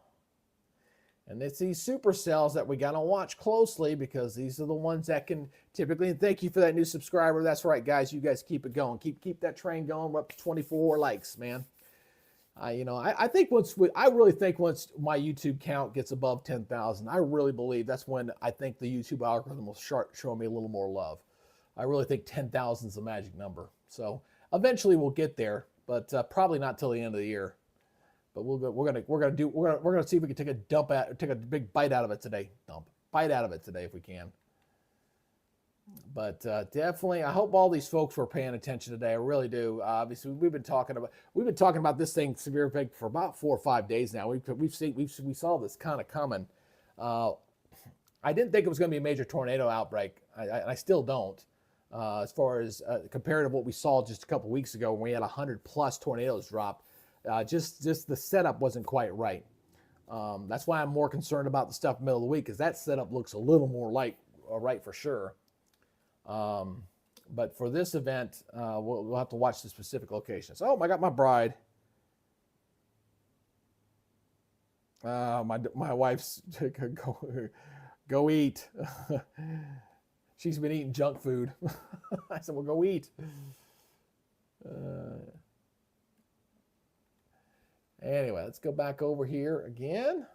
And it's these supercells that we got to watch closely because these are the ones that can typically, and thank you for that new subscriber. That's right, guys. You guys keep it going. Keep that train going. We're up to 24 likes, man. I really think once my YouTube count gets above 10,000, I really believe that's when I think the YouTube algorithm will start showing me a little more love. I really think 10,000 is the magic number. So eventually we'll get there, but probably not till the end of the year. But we're gonna see if we can take a big bite out of it today. Bite out of it today if we can. But definitely, I hope all these folks were paying attention today. I really do. Obviously, we've been talking about this thing severe big for about 4 or 5 days now. We saw this kind of coming. I didn't think it was going to be a major tornado outbreak. I still don't. As far as compared to what we saw just a couple weeks ago when we had 100+ tornadoes drop. Just the setup wasn't quite right. That's why I'm more concerned about the stuff in the middle of the week, because that setup looks a little more right for sure. But for this event, we'll have to watch the specific locations. Oh, I got my bride. My wife's go eat. She's been eating junk food. I said, well, go eat. Anyway, let's go back over here again.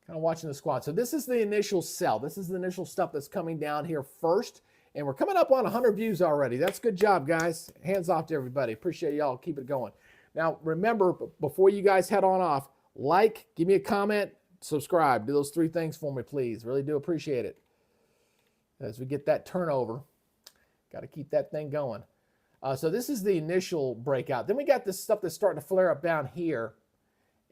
Kind of watching the squad. So this is the initial cell. This is the initial stuff that's coming down here first. And we're coming up on 100 views already. That's good job, guys. Hands off to everybody. Appreciate y'all. Keep it going. Now, remember, before you guys head on off, like, give me a comment, subscribe. Do those 3 things for me, please. Really do appreciate it. As we get that turnover, got to keep that thing going. So this is the initial breakout. Then we got this stuff that's starting to flare up down here.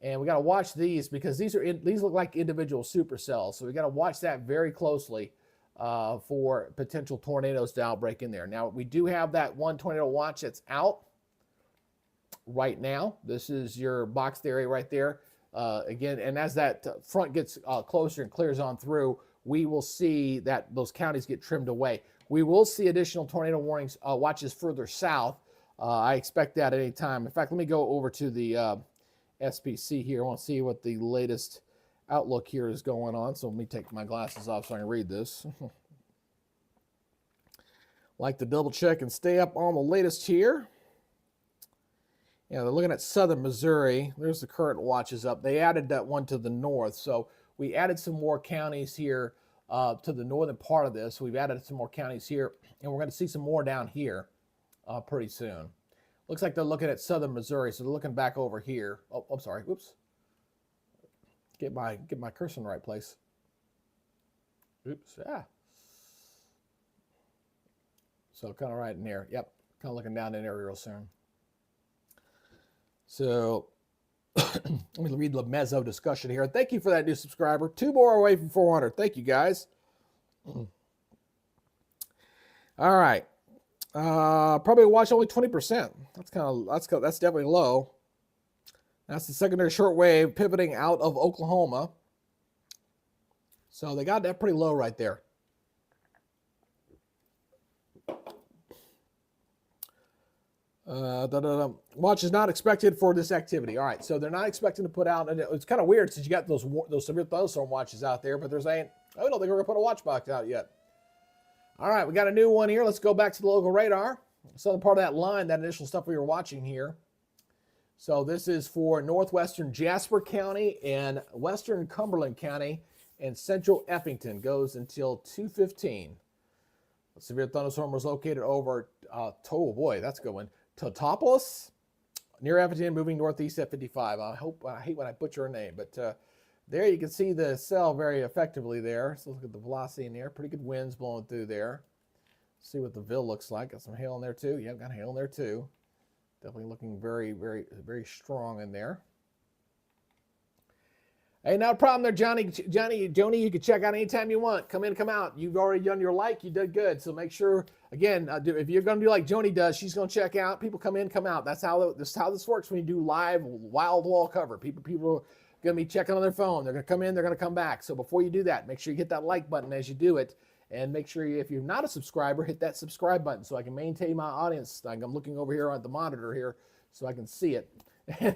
And we got to watch these because these look like individual supercells. So we got to watch that very closely for potential tornadoes to outbreak in there. Now, we do have that one tornado watch that's out right now. This is your boxed area right there. Again, and as that front gets closer and clears on through, we will see that those counties get trimmed away. We will see additional tornado warnings watches further south. I expect that at any time. In fact, let me go over to the SPC here. I want to see what the latest outlook here is going on. So let me take my glasses off so I can read this. Like to double check and stay up on the latest here. Yeah, they're looking at southern Missouri. There's the current watches up. They added that one to the north. So we added some more counties here to the northern part of this. We've added some more counties here, and we're going to see some more down here pretty soon. Looks like they're looking at southern Missouri, so they're looking back over here. Oh, I'm sorry. Whoops. Get my cursor in the right place. Oops. Yeah. So kind of right in there. Yep. Kind of looking down in there real soon. So let me read the Mezzo discussion here. Thank you for that new subscriber. 2 more away from 400. Thank you, guys. All right. Probably watch only 20%. That's definitely low. That's the secondary shortwave pivoting out of Oklahoma. So they got that pretty low right there. Watch is not expected for this activity. All right, so they're not expecting to put out, and it's kind of weird since you got those severe thunderstorm watches out there, but they're saying, I don't think we're going to put a watch box out yet. All right, we got a new one here. Let's go back to the local radar. Southern part of that line, that initial stuff we were watching here. So this is for northwestern Jasper County and western Cumberland County and central Effington. Goes until 2:15. A severe thunderstorm was located over, oh boy, that's a good one. Totopolis, near Effington, moving northeast at 55. I hate when I butcher her name, but there you can see the cell very effectively there. So look at the velocity in there. Pretty good winds blowing through there. See what the Ville looks like. Got some hail in there too. Yeah, got hail in there too. Definitely looking very, very, very strong in there. Hey, not a problem there, Joni, you can check out anytime you want. Come in, come out. You've already done your like. You did good. So make sure, again, if you're going to do like Joni does, she's going to check out. People come in, come out. That's how this works when you do live wild wall cover. People are going to be checking on their phone. They're going to come in. They're going to come back. So before you do that, make sure you hit that like button as you do it. And make sure if you're not a subscriber, hit that subscribe button so I can maintain my audience. I'm looking over here at the monitor here so I can see it and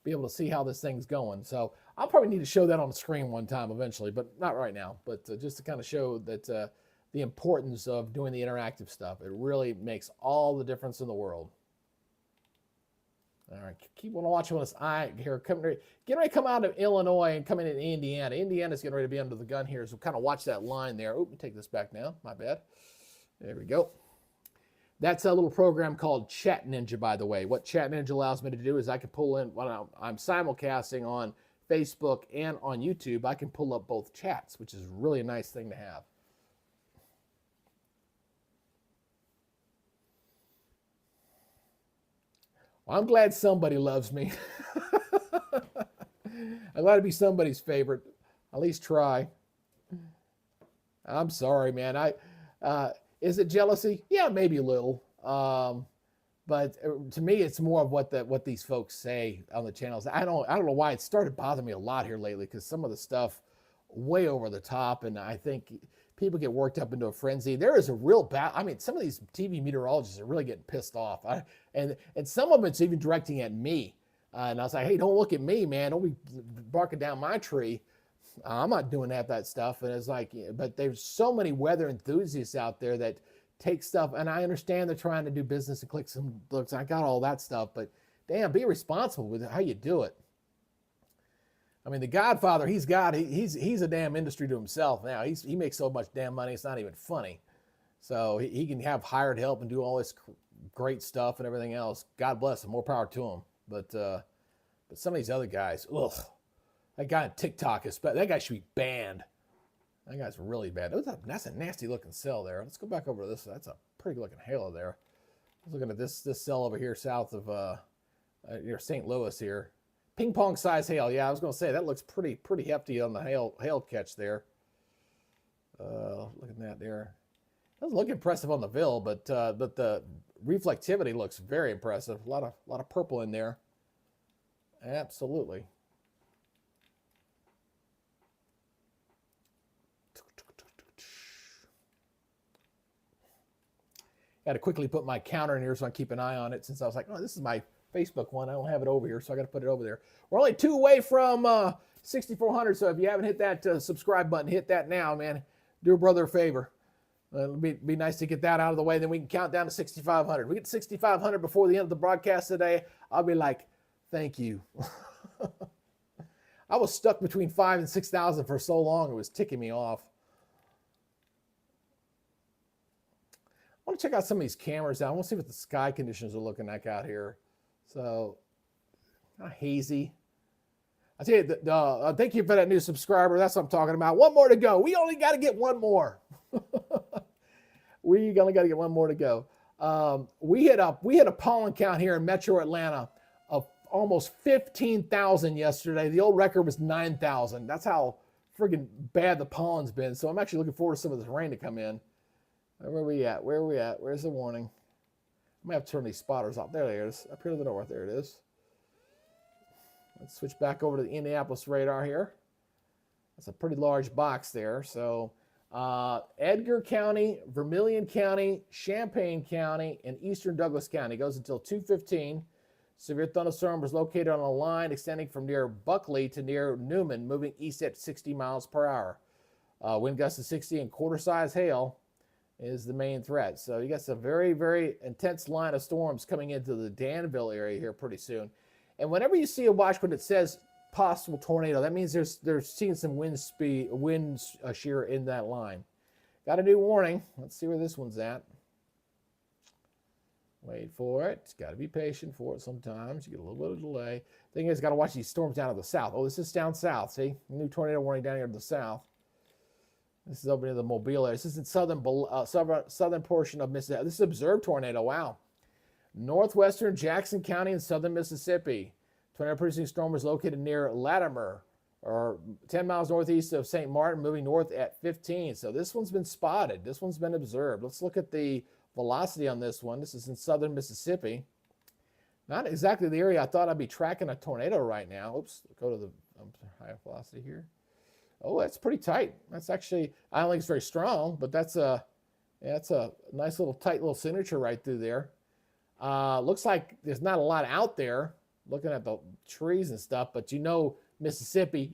be able to see how this thing's going. So I'll probably need to show that on the screen one time eventually, but not right now. But just to kind of show that the importance of doing the interactive stuff. It really makes all the difference in the world. All right, keep on watching this eye here. Getting ready to come out of Illinois and coming into Indiana. Indiana's getting ready to be under the gun here, so kind of watch that line there. Oh, let me take this back now. My bad. There we go. That's a little program called Chat Ninja, by the way. What Chat Ninja allows me to do is I can pull in, when I'm simulcasting on Facebook and on YouTube, I can pull up both chats, which is really a nice thing to have. Well, I'm glad somebody loves me. I'm glad to be somebody's favorite. At least try. I'm sorry, man. Is it jealousy? Yeah, maybe a little. But to me, it's more of what these folks say on the channels. I don't know why it started bothering me a lot here lately, because some of the stuff way over the top, and I think people get worked up into a frenzy. There is a real bad. I mean, some of these TV meteorologists are really getting pissed off, and some of it's even directing at me. And I was like, hey, don't look at me, man. Don't be barking down my tree. I'm not doing that stuff. And it's like, but there's so many weather enthusiasts out there that take stuff, and I understand they're trying to do business and click some looks. I got all that stuff, but damn, be responsible with how you do it. I mean, the Godfather, he's a damn industry to himself now. He makes so much damn money, it's not even funny. So he can have hired help and do all this great stuff and everything else. God bless him, more power to him. But some of these other guys, ugh. That guy on TikTok that guy should be banned. That guy's really bad. That's a nasty looking cell there. Let's go back over to this. That's a pretty good looking halo there. I was looking at this cell over here south of near St. Louis here. Ping pong size hail. Yeah, I was going to say that looks pretty hefty on the hail catch there. Look at that there. Doesn't look impressive on the Ville, but the reflectivity looks very impressive. A lot of purple in there. Absolutely. Got to quickly put my counter in here so I keep an eye on it, since I was like, oh, this is my Facebook one. I don't have it over here, so I got to put it over there. We're only 2 away from 6,400, so if you haven't hit that subscribe button, hit that now, man. Do a brother a favor. It'll be nice to get that out of the way. Then we can count down to 6,500. We get 6,500 before the end of the broadcast today. I'll be like, thank you. I was stuck between 5,000 and 6,000 for so long. It was ticking me off. I want to check out some of these cameras out. I want to see what the sky conditions are looking like out here. So, kind of hazy. I tell you, thank you for that new subscriber. That's what I'm talking about. One more to go. We only got to get one more. We only got to get one more to go. We hit a pollen count here in Metro Atlanta of almost 15,000 yesterday. The old record was 9,000. That's how friggin' bad the pollen's been. So I'm actually looking forward to some of this rain to come in. Where are we at? Where's the warning? I might have to turn these spotters off. There it is. Up here to the north. There it is. Let's switch back over to the Indianapolis radar here. That's a pretty large box there. So Edgar County, Vermilion County, Champaign County, and Eastern Douglas County goes until 2:15. Severe thunderstorm was located on a line extending from near Buckley to near Newman, moving east at 60 miles per hour. Wind gusts of 60 and quarter-size hail is the main threat. So you got some very, very intense line of storms coming into the Danville area here pretty soon. And whenever you see a watch when it says possible tornado, that means they're seeing some wind shear in that line. Got a new warning. Let's see where this one's at. Wait for it. Got to be patient for it sometimes. You get a little bit of delay. Thing is, got to watch these storms down to the south. Oh, this is down south. See? New tornado warning down here to the south. This is over near the Mobile area. This is in southern portion of Mississippi. This is observed tornado. Wow. Northwestern Jackson County in southern Mississippi. Tornado producing storm was located near Latimer, or 10 miles northeast of St. Martin, moving north at 15. So this one's been spotted. This one's been observed. Let's look at the velocity on this one. This is in southern Mississippi. Not exactly the area I thought I'd be tracking a tornado right now. Oops, go to the high velocity here. Oh, that's pretty tight. That's actually, I don't think it's very strong, but that's a nice little tight little signature right through there. Looks like there's not a lot out there looking at the trees and stuff, but you know Mississippi,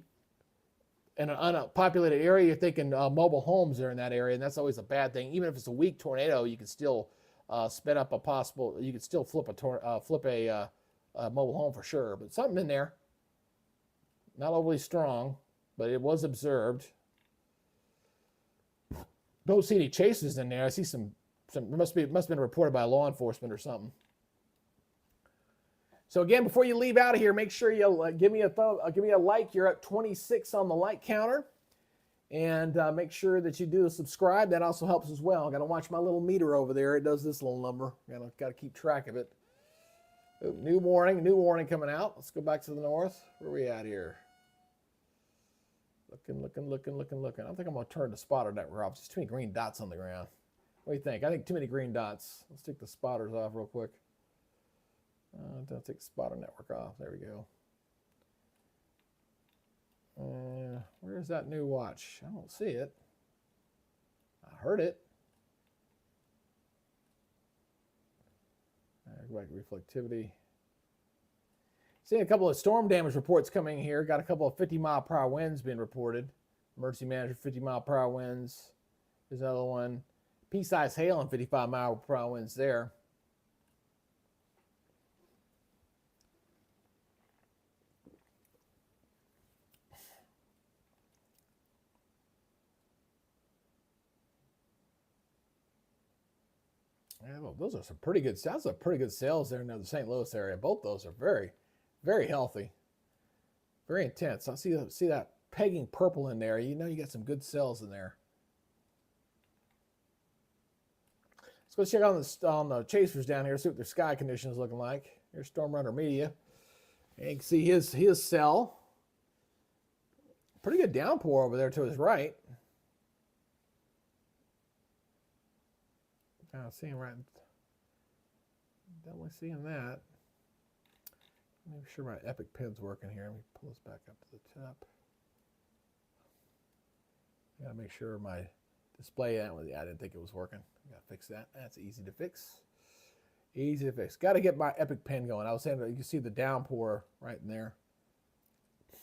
in an unpopulated area, you're thinking mobile homes are in that area, and that's always a bad thing. Even if it's a weak tornado, you can still spin up you can still flip a mobile home for sure. But something in there, not overly strong, but it was observed. Don't see any chases in there. I see some it must have been reported by law enforcement or something. So again, before you leave out of here, make sure you give me a like. You're at 26 on the like counter, and make sure that you do the subscribe. That also helps as well. I got to watch my little meter over there. It does this little number. Got to keep track of it. Oh, new warning coming out. Let's go back to the north. Where are we at here? Looking. I don't think I'm going to turn the spotter network off. There's too many green dots on the ground. What do you think? I think too many green dots. Let's take the spotters off real quick. Don't take the spotter network off. There we go. Where's that new watch? I don't see it. I heard it. Go back to reflectivity. Seeing a couple of storm damage reports coming here. Got a couple of 50-mile-per-hour winds being reported. Emergency manager, 50-mile-per-hour winds. There's another one. Pea-sized hail and 55-mile-per-hour winds there. Yeah, well, those are some pretty good. That's a pretty good sales there in the St. Louis area. Both those are very, very healthy, very intense. I see that pegging purple in there. You know, you got some good sales in there. Let's go check on the chasers down here. See what their sky conditions looking like. Here's Storm Runner Media. And you can see his cell. Pretty good downpour over there to his right. I see him right. Definitely seeing that. Make sure my Epic Pen's working here. Let me pull this back up to the top. I gotta make sure my display. I didn't think it was working. I gotta fix that. That's easy to fix. Easy to fix. Got to get my Epic Pen going. I was saying that you can see the downpour right in there. I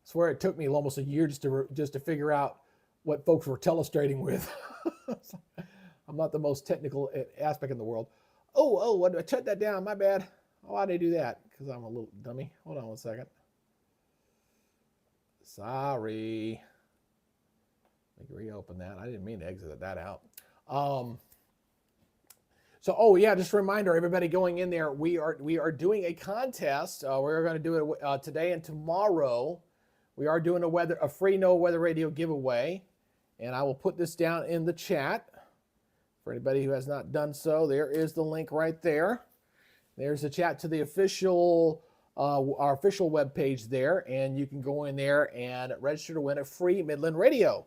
swear it took me almost a year just to figure out what folks were telestrating with. I'm not the most technical aspect in the world. Oh, what, I shut that down. My bad. Why did I do that? Because I'm a little dummy. Hold on one second. Sorry. Let me reopen that. I didn't mean to exit that out. So, yeah, just a reminder, everybody going in there, we are doing a contest. We're going to do it today and tomorrow. We are doing a free No Weather Radio giveaway. And I will put this down in the chat for anybody who has not done so. There is the link right there. There's the chat to the official, our official webpage there, and you can go in there and register to win a free Midland radio.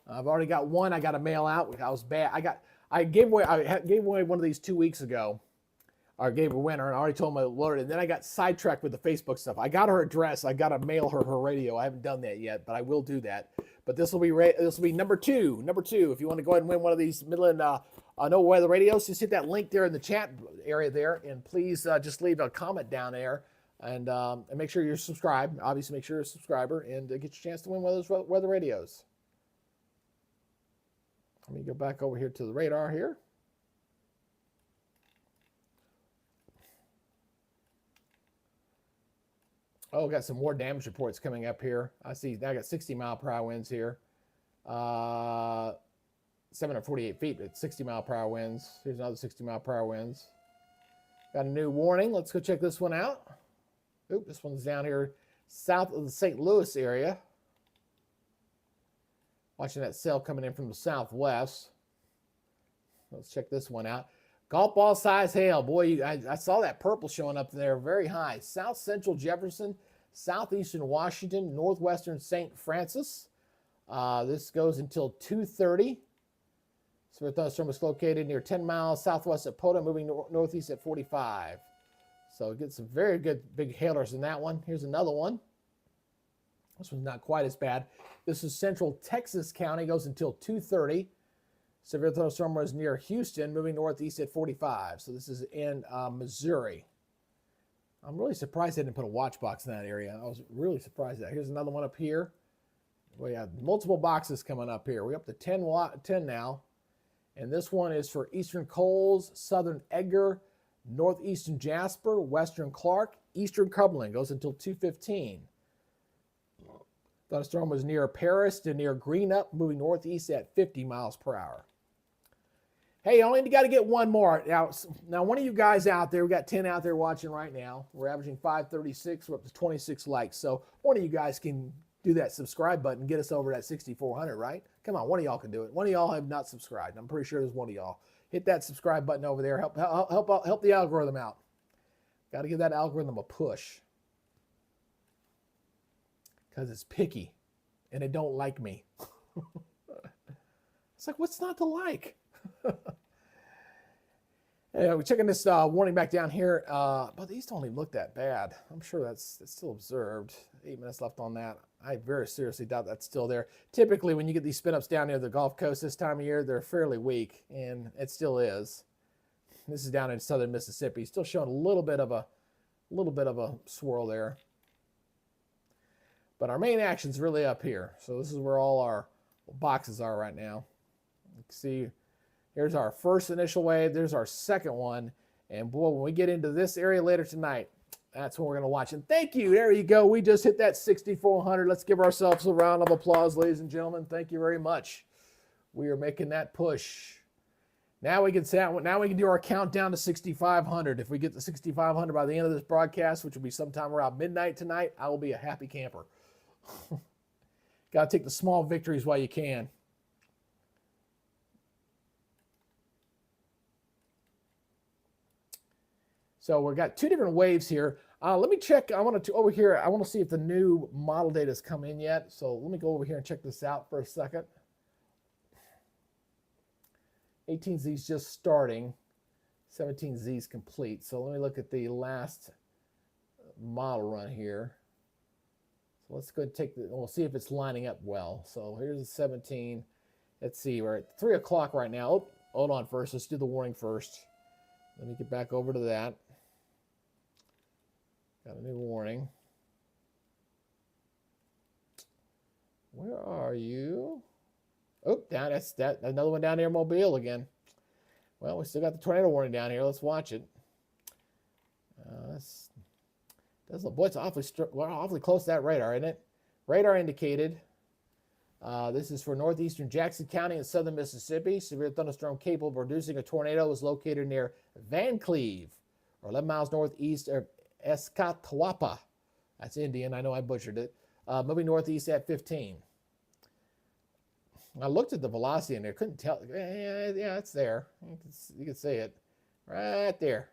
I've already got one. I got to mail out. I was bad. I gave away one of these 2 weeks ago. I gave a winner, and I already told my lawyer. And then I got sidetracked with the Facebook stuff. I got her address. I got to mail her radio. I haven't done that yet, but I will do that. But this will be number two. Number two. If you want to go ahead and win one of these Midland No Weather radios, just hit that link there in the chat area there, and please just leave a comment down there, and make sure you're subscribed. Obviously, make sure you're a subscriber, and get your chance to win one of those weather radios. Let me go back over here to the radar here. Oh, got some more damage reports coming up here. I see I got 60-mile-per-hour winds here. 748 feet at 60-mile-per-hour winds. Here's another 60-mile-per-hour winds. Got a new warning. Let's go check this one out. Oop, this one's down here south of the St. Louis area. Watching that cell coming in from the southwest. Let's check this one out. Golf ball size hail. Boy, I saw that purple showing up there very high. South central Jefferson, southeastern Washington, northwestern St. Francis. This goes until 2:30. So the thunderstorm is located near 10 miles southwest of Poda, moving northeast at 45. So get some very good big hailers in that one. Here's another one. This one's not quite as bad. This is central Texas County, goes until 2:30. Severe thunderstorm was near Houston, moving northeast at 45. So this is in Missouri. I'm really surprised they didn't put a watch box in that area. I was really surprised at that. Here's another one up here. We have multiple boxes coming up here. We're up to 10 now. And this one is for eastern Coles, southern Edgar, northeastern Jasper, western Clark, eastern Cumberland. Goes until 2:15. Thunderstorm was near Paris to near Greenup, moving northeast at 50 miles per hour. Hey, you only got to get one more. Now, one of you guys out there, we got 10 out there watching right now. We're averaging 536. We're up to 26 likes. So one of you guys can do that subscribe button, get us over that 6,400, right? Come on, one of y'all can do it. One of y'all have not subscribed. I'm pretty sure there's one of y'all. Hit that subscribe button over there. Help the algorithm out. Got to give that algorithm a push. Because it's picky, and it don't like me. It's like, what's not to like? Anyway, we're checking this warning back down here, but these don't even look that bad. I'm sure that's still observed. 8 minutes left on that. I very seriously doubt that's still there. Typically, when you get these spin-ups down near the Gulf Coast this time of year, they're fairly weak, and it still is. This is down in southern Mississippi, still showing a little bit of a swirl there. But our main action's really up here. So this is where all our boxes are right now. You can see here's our first initial wave. There's our second one. And boy, when we get into this area later tonight, that's when we're going to watch. And thank you. There you go. We just hit that 6,400. Let's give ourselves a round of applause, ladies and gentlemen. Thank you very much. We are making that push. Now we can do our countdown to 6,500. If we get to 6,500 by the end of this broadcast, which will be sometime around midnight tonight, I will be a happy camper. Got to take the small victories while you can. So we've got two different waves here. Let me check. I want to see if the new model data has come in yet. So let me go over here and check this out for a second. 18Z's just starting. 17Z's complete. So let me look at the last model run here. So let's go take we'll see if it's lining up well. So here's the 17. Let's see, we're at 3 o'clock right now. Oh, hold on first. Let's do the warning first. Let me get back over to that. Got a new warning. Where are you? Oh, down. That's another one down near Mobile again. Well, we still got the tornado warning down here. Let's watch it. Boy, it's awfully close to that radar, isn't it? Radar indicated. This is for northeastern Jackson County in southern Mississippi. Severe thunderstorm capable of producing a tornado is located near Van Cleve, or 11 miles northeast of Escatawapa. That's Indian. I know I butchered it. Moving northeast at 15. I looked at the velocity in there. Couldn't tell. Yeah, it's there. You can see it right there.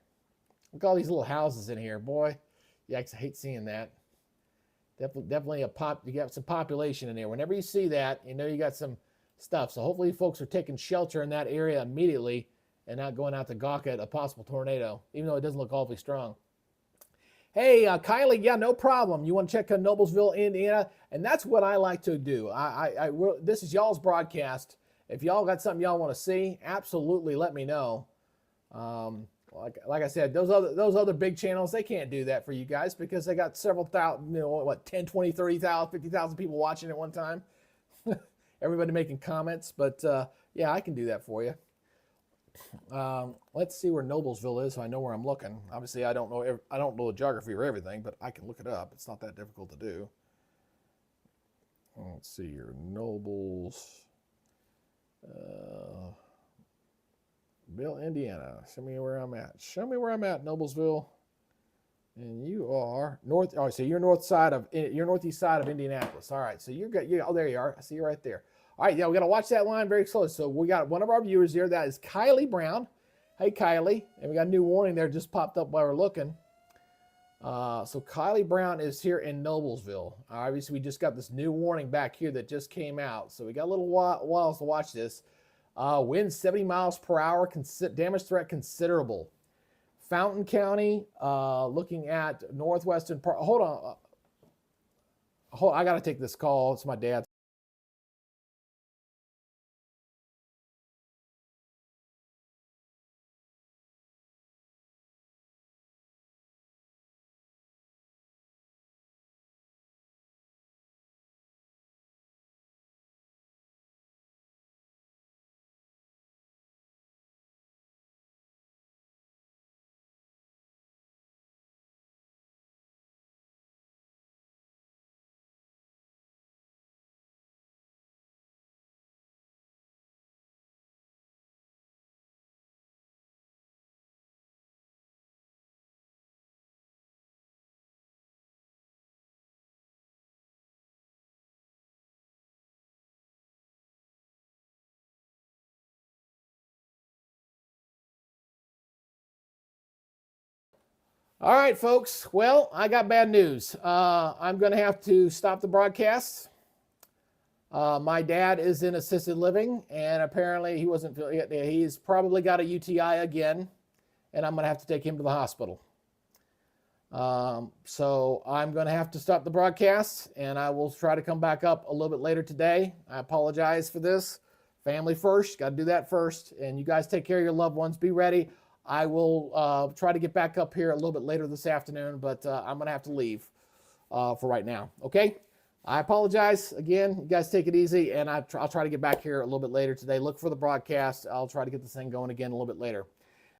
Look at all these little houses in here. Boy, yeah, I hate seeing that. Definitely you got some population in there. Whenever you see that, you know you got some stuff. So hopefully folks are taking shelter in that area immediately and not going out to gawk at a possible tornado, even though it doesn't look awfully strong. Hey, Kylie, yeah, no problem. You want to check out Noblesville, Indiana? And that's what I like to do. This is y'all's broadcast. If y'all got something y'all want to see, absolutely let me know. Like I said, those other big channels, they can't do that for you guys because they got several thousand, 10, 20, 30,000, 50,000 people watching at one time. Everybody making comments, but yeah, I can do that for you. Let's see where Noblesville is so I know where I'm looking. Obviously, I don't know the geography or everything, but I can look it up. It's not that difficult to do. Let's see here, Nobles. Bill, Indiana. Show me where I'm at. Show me where I'm at, Noblesville. And you are north. Oh, so you're northeast side of Indianapolis. All right. So you're good. Oh, there you are. I see you right there. All right. Yeah, we got to watch that line very close. So we got one of our viewers here. That is Kylie Brown. Hey, Kylie. And we got a new warning there just popped up while we're looking. So Kylie Brown is here in Noblesville. Obviously, we just got this new warning back here that just came out. So we got a little while to watch this. Wind 70 miles per hour, damage threat considerable. Fountain County, looking at northwestern part. Hold on. I got to take this call. It's my dad. All right, folks. Well, I got bad news. I'm going to have to stop the broadcast. My dad is in assisted living, and apparently he's probably got a UTI again. and I'm going to have to take him to the hospital. So I'm going to have to stop the broadcast, and I will try to come back up a little bit later today. I apologize for this. Family first, got to do that first. And you guys take care of your loved ones. Be ready. I will try to get back up here a little bit later this afternoon, but I'm going to have to leave for right now. Okay? I apologize. Again, you guys take it easy, and I'll try to get back here a little bit later today. Look for the broadcast. I'll try to get this thing going again a little bit later.